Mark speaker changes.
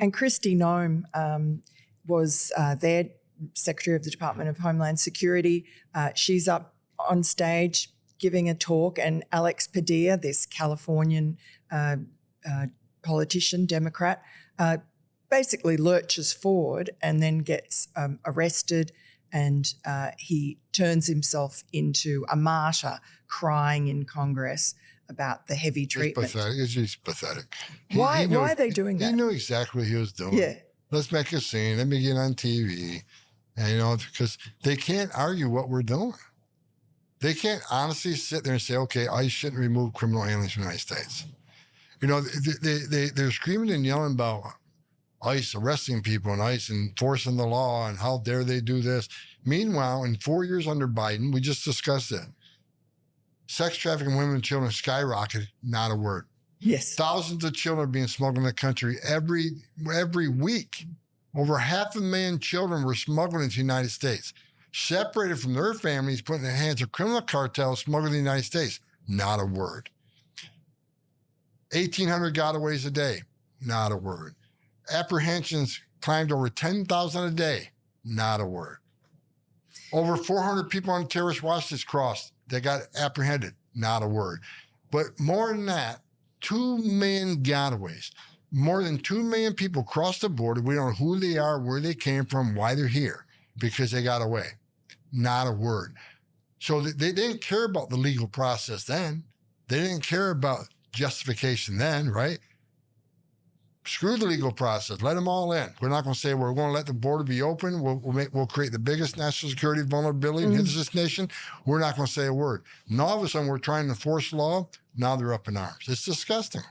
Speaker 1: And Kristi Noem was their Secretary of the Department of Homeland Security. She's up on stage giving a talk, and Alex Padilla, this Californian politician, Democrat, basically lurches forward and then gets arrested, and he turns himself into a martyr, crying in Congress about the heavy treatment.
Speaker 2: It's pathetic. It's just pathetic.
Speaker 1: Why are they doing that?
Speaker 2: He knew exactly what he was doing.
Speaker 1: Yeah.
Speaker 2: Let's make a scene. Let me get on TV. And, because they can't argue what we're doing. They can't honestly sit there and say, okay, ICE shouldn't remove criminal aliens from the United States. They're screaming and yelling about ICE arresting people and ICE enforcing the law and how dare they do this. Meanwhile, in 4 years under Biden, we just discussed it. Sex trafficking women and children skyrocketed, not a word.
Speaker 1: Yes.
Speaker 2: Thousands of children are being smuggled in the country every week. Over 500,000 children were smuggled into the United States, separated from their families, put in the hands of criminal cartels, smuggled in the United States. Not a word. 1,800 gotaways a day. Not a word. Apprehensions climbed over 10,000 a day. Not a word. Over 400 people on terrorist watch list crossed. They got apprehended. Not a word. But more than that, 2 million gotaways. More than 2 million people crossed the border. We don't know who they are, where they came from, why they're here, because they got away. Not a word. So they didn't care about the legal process then. They didn't care about justification then, right? Screw the legal process. Let them all in. We're not going to say we're going to let the border be open. We'll create the biggest national security vulnerability in this nation. We're not going to say a word. And all of a sudden, we're trying to enforce law. Now they're up in arms. It's disgusting.